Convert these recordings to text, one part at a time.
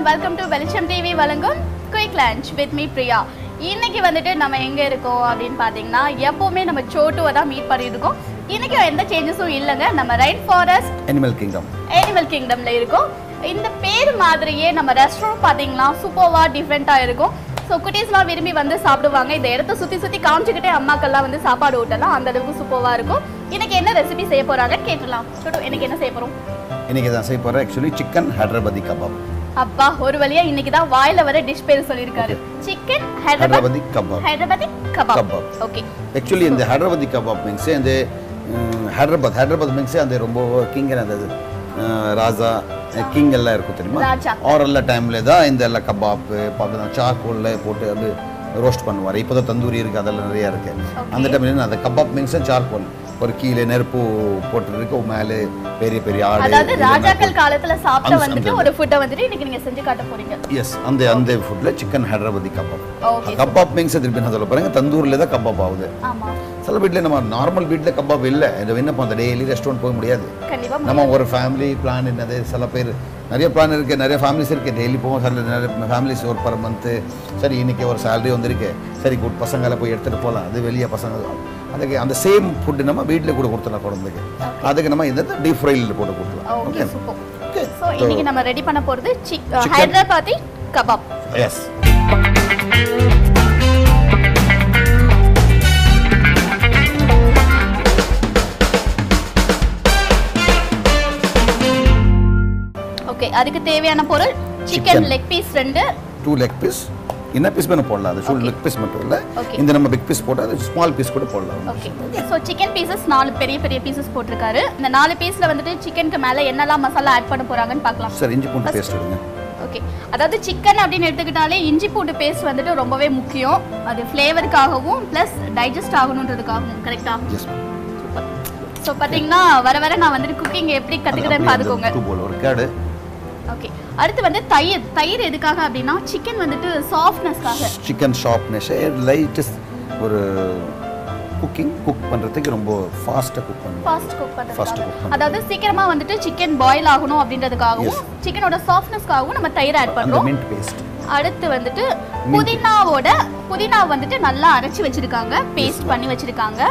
Welcome to Belgium TV வழங்கும் Quick Lunch with me Priya. இன்னைக்கு வந்துட்டு நம்ம எங்க இருக்கோம் அப்படினு பாத்தீங்கன்னா எப்பவுமே நம்ம சோட்டுவை தான் மீட் பண்ணிருக்கோம். இன்னைக்கு எந்த சேஞ்சஸும் இல்லங்க. நம்ம ரைன் ஃபாரஸ்ட் Animal Kingdomல இருக்கோம். இந்த பேர் மாதிரியே நம்ம ரெஸ்டாரன்ட் பாத்தீங்கன்னா சூப்பர்வா டிஃபரெண்டா இருக்கும். சோ குட்டீஸ்லாம் விரும்பி வந்து சாப்பிடுவாங்க. இந்த இடத்தை சுத்தி சுத்தி காமிச்சிட்டே அம்மாக்கெல்லாம் வந்து சாப்பாடு ஊட்டலாம். அந்த அளவுக்கு சூப்பர்வா இருக்கும். இன்னைக்கு என்ன ரெசிபி செய்ய போறாங்கன்னு கேட்கலாம். சோட்டு இன்னைக்கு என்ன செய்ய போறோம்? இன்னைக்கு தான் செய்ய போறோம் एक्चुअली chicken hydrabadi kabab. அப்பா ஒரு வழியா இன்னைக்கு தான் வாயில வர டிஷ் பேர் சொல்லிருக்காரு. Chicken hydrabadi kebab. Okay. Actually இந்த hydrabadi kebab means இந்த hydrabad means அந்த ரொம்ப கிங் அந்த ராஜா கிங் எல்லாம் இருக்கும் தெரியுமா? ஆரல்ல டைம்ல தான் இந்த எல்லாம் கபாப் பாத்தா சார்கோல்ல போட்டு அது ரோஸ்ட் பண்ணுவாரு. இப்போதான் தந்தூரி இருக்கு அதெல்லாம் நிறைய இருக்கு. அந்த டைம்ல அந்த கபாப் மீன்ஸ் சார்கோல் ஒரு கீழே நெருப்பு போட்டு இருக்கு மேலே பெரிய பெரிய ஆடு. அதாவது ராஜாக்கள் காலத்துல சாப்பிட்ட வந்துட்டு ஒரு ஃபுட் வந்துட்டு இன்னைக்கு நீங்க செஞ்சு காட்ட போறீங்க. எஸ் அந்த ஃபுட்ல chicken Hyderabadi kebab. Kebab means திருப்பி நான் சொல்ல போறேன் தந்தூர்ல தான் கபாப் ஆகுது. ஆமா. சில வீட்ல நம்ம நார்மல் வீட்ல கபாப் இல்ல. இது என்ன பண்ண டெய்லி ரெஸ்டாரன்ட் போக முடியாது. நம்ம ஒரு ஃபேமிலி பிளான் என்னது சில பேர் நிறைய பிளான் இருக்கு நிறைய ஃபேமிலிஸ் இருக்கு டெய்லி போவோம் சில நிறைய ஃபேமிலிஸ் ஒரு பர் மந்த் சரி இன்னைக்கு ஒரு சேலரி வந்திருக்கு சரி குட் பசங்களை போய் எடுத்துட்டு போகலாம் அது வெளியே பசங்க அதுக்கு அந்த சேம் ஃபுட் நம்ம வீட்டில் கூட கொடுத்துடலாம் குழந்தைக்கு அதுக்கு நம்ம இந்த டீப் ஃப்ரைல போட்டு கொடுக்கலாம். Okay super. சோ இன்னைக்கு நம்ம ரெடி பண்ண போறது ஹைதராபாதி கபாப். எஸ். ஓகே அதுக்கு தேவையான பொருள் chicken leg piece 2 leg piece என்ன பீஸ் பண்ண போடலாம் அது ஃபுல் லெக் பீஸ் மட்டும் இல்ல இந்த நம்ம பிக் பீஸ் போட்டா அது ஸ்மால் பீஸ் கூட போடலாம். ஓகே சோ சிக்கன் பீசஸ் 4 பெரிய பெரிய பீசஸ் போட்டுருக்காரு. இந்த 4 பீஸ்ல வந்துட்டு சிக்கனுக்கு மேல என்னெல்லாம் மசாலா ஆட் பண்ண போறாங்கன்னு பார்க்கலாம். சார் இஞ்சி பூண்டு பேஸ்ட் எடுங்க. ஓகே அதாவது சிக்கன் அப்படினு எடுத்துக்கிட்டாலே இஞ்சி பூண்டு பேஸ்ட் வந்துட்டு ரொம்பவே முக்கியம். அது ஃப்ளேவருக்காகவும் ப்ளஸ் டைஜஸ்ட் ஆகணும்ன்றதுக்காகவும் கரெக்ட்டா? எஸ். சூப்பர். சோ பாத்தீங்கன்னா வர வர நான் வந்துட்டு குக்கிங் எப்படி கத்துக்கிறேன்னு பாத்துக்கோங்க. ஒரு கேடு. ஓகே அடுத்து வந்து தயிர் எதுக்காக அப்படினா சிக்கன் வந்துட்டு சாஃப்ட்னஸ்க்காக. சிக்கன் சாஃப்ட்னஸ் லைட்டஸ்ட் ஒரு குக் பண்றதுக்கு ரொம்ப ஃபாஸ்டா குக் பண்ணுங்க. அதாவது சீக்கிரமா வந்துட்டு சிக்கன் பாயில் ஆகணும் அப்படின்றதுக்காகவும் சிக்கனோட சாஃப்ட்னஸ்க்காகவும் நம்ம தயிர் ஆட் பண்றோம். Mint paste. அடுத்து வந்துட்டு புதினா வந்துட்டு நல்லா அரைச்சு வச்சிருக்காங்க பேஸ்ட் பண்ணி வச்சிருக்காங்க.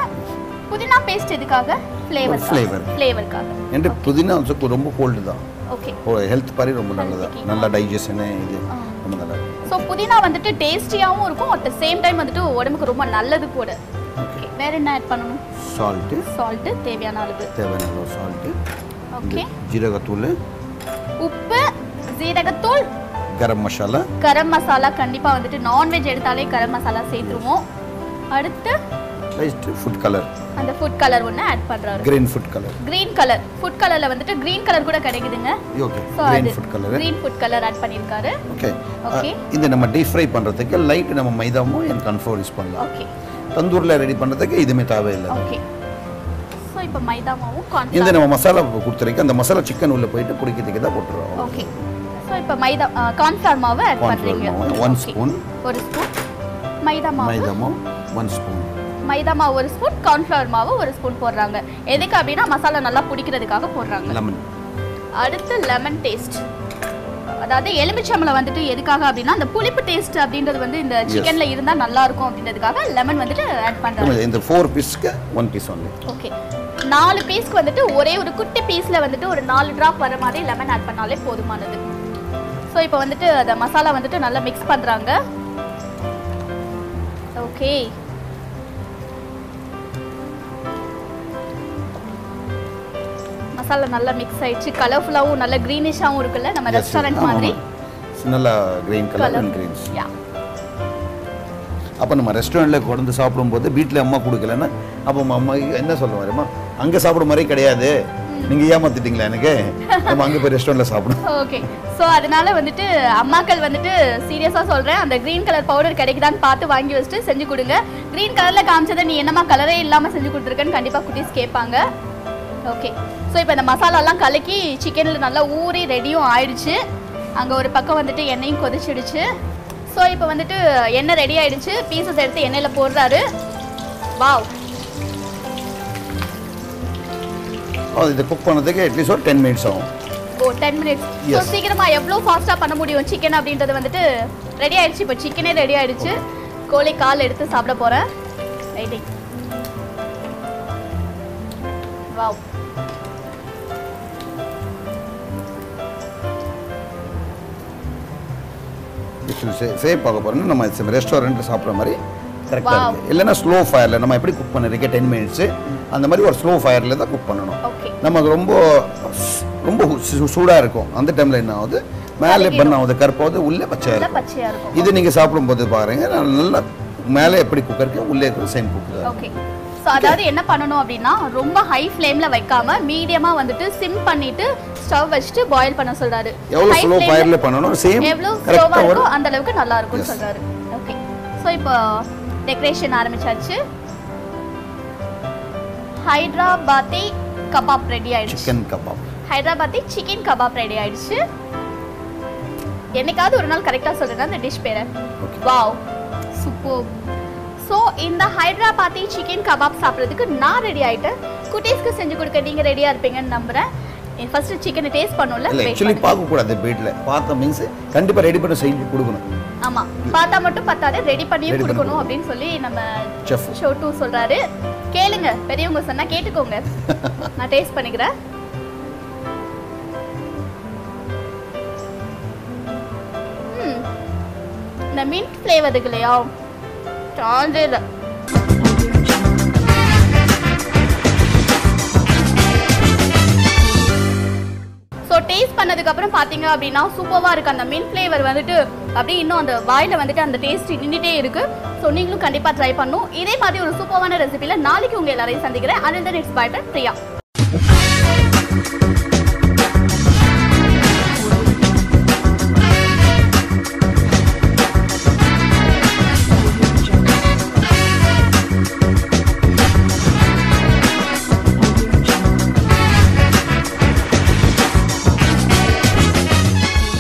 புதினா பேஸ்ட் எதுக்காக? ஃப்ளேவர்க்காக. இந்த புதினா ரொம்ப கோல்ட் தான். ஓகே ஹெல்த் பரி ரொம்ப நல்லதா நல்ல டைஜஷன் இது ரொம்ப நல்லா இருக்கு. சோ புதினா வந்துட்டு டேஸ்டியாவும் இருக்கும் அட் தி சேம் டைம் வந்துட்டு உடம்புக்கு ரொம்ப நல்லது கூட. ஓகே வேற என்ன ஆட் பண்ணனும்? சால்ட் தேவையான அளவு சால்ட். ஓகே ஜீரகத்தூள் உப்பு ஜீரகத்தூள் கரம் மசாலா கண்டிப்பா வந்துட்டு நான்வெஜ் எடுத்தாலே கரம் மசாலா சேர்த்துருவோம். அடுத்து ஃபுட் கலர் அந்த ஃபுட் கலர் ஒன்னு ஆட் பண்றாரு. கிரீன் கலர் ஃபுட் கலர்ல வந்துட்டு கிரீன் கலர் கூட கிடைக்குதுங்க. Okay green food colour add பண்ணிருக்காரு. ஓகே இந்த நம்ம டீப் ஃப்ரை பண்றதுக்கு லைட் நம்ம மைதாவும் and cornflour யூஸ் பண்ணலாம். ஓகே தந்தூர்ல ரெடி பண்றதுக்கு இதுமே தேவை இல்ல. ஓகே சோ இப்போ மைதாவும் cornflour இந்த நம்ம மசாலா கொடுத்திருக்க அந்த மசாலா சிக்கன் உள்ள போயிட்டு புடிக்கிறதுக்கு தான் போட்டுறோம். ஓகே சோ இப்போ மைதா cornflour மாவு ஆட் பண்றீங்க. 1 ஸ்பூன் மைதா மாவு 1 ஸ்பூன் மைதா மாவு 1 ஸ்பூன் கார்ன்ஃப்ளவர் மாவு 1 ஸ்பூன் போடுறாங்க. எதுக்கு அப்படினா மசாலா நல்லா பிடிக்கிறதுக்காக போடுறாங்க. லெமன். அடுத்து லெமன் டேஸ்ட். அதாவது எலுமிச்சம்பழம் வந்துட்டு எதுக்காக அப்படினா அந்த புளிப்பு டேஸ்ட் அப்படின்றது வந்து இந்த சிக்கன்ல இருந்தா நல்லா இருக்கும் அப்படின்றதுக்காக லெமன் வந்துட்டு ஆட் பண்றாங்க. இந்த 4 பீஸ்க்கு 1 பீஸ் only. ஓகே 4 பீஸ்க்கு வந்துட்டு ஒரே ஒரு குட்டி பீஸ்ல வந்துட்டு ஒரு 4 டிராப் வர மாதிரி லெமன் ஆட் பண்ணாலே போதுமானது. சோ இப்போ வந்துட்டு அந்த மசாலா வந்துட்டு நல்லா mix பண்றாங்க. ஓகே மசாலா நல்லா mix ஆயிடுச்சு. கலர்ஃபுல்லாவும் நல்ல கிரீனிஷாவும் இருக்குல்ல நம்ம ரெஸ்டாரன்ட் மாதிரி. நல்ல கிரீன் கலர் and greens. யா. அப்ப நம்ம ரெஸ்டாரன்ட்ல கொண்டு சாப்பிடும்போது வீட்ல அம்மா கொடுக்கலன்னா அப்ப அம்மா என்ன சொல்லுவாருமா அங்க சாப்பிடுற மாதிரி கிடையாது. நீங்க ஏமாத்திட்டீங்களா எனக்கு? நம்ம அங்க போய் ரெஸ்டாரன்ட்ல சாப்பிடுவோம். ஓகே சோ அதனால வந்துட்டு அம்மாக்கள் வந்துட்டு சீரியஸா சொல்றேன் அந்த கிரீன் கலர் பவுடர் கிடைக்குதான்னு பார்த்து வாங்கி வச்சிட்டு செஞ்சு கொடுங்க. கிரீன் கலர்ல காமிச்சதை நீ என்னமா கலரே இல்லாம செஞ்சு கொடுத்துருக்கன்னு கண்டிப்பா குட்டீஸ் கேட்பாங்க. ஓகே. ஸோ இப்போ இந்த மசாலாலாம் கலக்கி சிக்கனில் நல்லா ஊறி ரெடியும் ஆயிடுச்சு. அங்கே ஒரு பக்கம் வந்துட்டு எண்ணெயும் கொதிச்சிடுச்சு. ஸோ இப்போ வந்துட்டு எண்ணெய் ரெடி ஆயிடுச்சு. பீசஸ் எடுத்து எண்ணெயில் போடுறாரு. வாவ். இது குக் பண்ணதுக்கு அட்லீஸ்ட் ஒரு 10 மினிட்ஸ் ஆகும். ஓ 10 மினிட்ஸ். ஸோ சீக்கிரமாக எவ்வளோ ஃபாஸ்ட்டாக பண்ண முடியும் சிக்கன் அப்படின்றது வந்துட்டு ரெடி ஆயிடுச்சு. இப்போ சிக்கனே ரெடி ஆயிடுச்சு. கோழி கால் எடுத்து சாப்பிட போகிறேன். ரைட்டிங். வாவ். சேவ் பார்க்க போகிறோம்னா நம்ம ரெஸ்டாரண்ட்டில் சாப்பிட்ற மாதிரி கரெக்டாக இருக்குது. இல்லைன்னா ஸ்லோ ஃபயரில் நம்ம எப்படி குக் பண்ணிருக்க 10 மினிட்ஸு அந்த மாதிரி ஒரு ஸ்லோ ஃபயரில் தான் குக் பண்ணணும். நமக்கு ரொம்ப ரொம்ப சூடாக இருக்கும். அந்த டைமில் என்ன ஆகுது, மேலே பண்ண ஆகுது கருப்பாவது, உள்ளே பச்சையாக இருக்கும். இது நீங்கள் சாப்பிடும்போது பாருங்கள் நல்லா மேலே எப்படி குக் இருக்கு, உள்ளே இருக்கிற சேம் குக் தான். ஓகே. ஸோ அதாவது என்ன பண்ணணும் அப்படின்னா ரொம்ப ஹை ஃப்ளேமில் வைக்காம மீடியமாக வந்துட்டு சிம் பண்ணிட்டு ஸ்டவ் வச்சுட்டு பாயில் பண்ண சொல்றாரு. எவ்வளோ ஸ்லோ ஃபயரில் பண்ணணும், சேம் எவ்வளோ ஸ்லோவாக இருக்கோ அந்த அளவுக்கு நல்லா இருக்கும்னு சொல்றாரு. ஓகே. ஸோ இப்போ டெக்கரேஷன் ஆரம்பிச்சாச்சு. ஹைதராபாதி கபாப் ரெடி ஆயிடுச்சு. Chicken kebab. Hyderabadi chicken kebab ready ஆயிடுச்சு. என்னைக்காவது ஒரு நாள் கரெக்டாக சொல்றேன்னா அந்த டிஷ் பேரை. Wow super. ஸோ இந்த ஹைதராபாதி சிக்கன் கபாப் சாப்பிட்றதுக்கு நான் ரெடி ஆகிட்டேன். குட்டீஸ்க்கு செஞ்சு கொடுக்க நீங்கள் ரெடியாக இருப்பீங்கன்னு நம்புகிறேன். ஃபர்ஸ்ட் சிக்கனை டேஸ்ட் பண்ணணும்ல. ஆக்சுவலி பார்க்க கூடாது வீட்ல. பார்த்தா மீன்ஸ் கண்டிப்பா ரெடி பண்ணி செஞ்சு கொடுக்கணும். ஆமா, பார்த்தா மட்டும் பத்தாது, ரெடி பண்ணியும் கொடுக்கணும் அப்படின்னு சொல்லி நம்ம செஃப் சோட்டு சொல்றாரு. கேளுங்க, பெரியவங்க சொன்னா கேட்டுக்கோங்க. நான் டேஸ்ட் பண்ணிக்கிறேன். இந்த மின்ட் ஃப்ளேவர் இருக்கு இல்லையா, சான்ஸே இல்லை. ஸோ டேஸ்ட் பண்ணதுக்கப்புறம் பார்த்தீங்க அப்படின்னா சூப்பராக இருக்குது. அந்த மின்ட் ஃப்ளேவர் வந்துட்டு அப்படியே இன்னும் அந்த வாயில் வந்துட்டு அந்த டேஸ்ட் நின்றுட்டே இருக்குது. ஸோ நீங்களும் கண்டிப்பாக ட்ரை பண்ணணும். இதே மாதிரி ஒரு சூப்பரான ரெசிபியில் நாளைக்கு உங்கள் எல்லாரையும் சந்திக்கிறேன். And then it's by from Priya.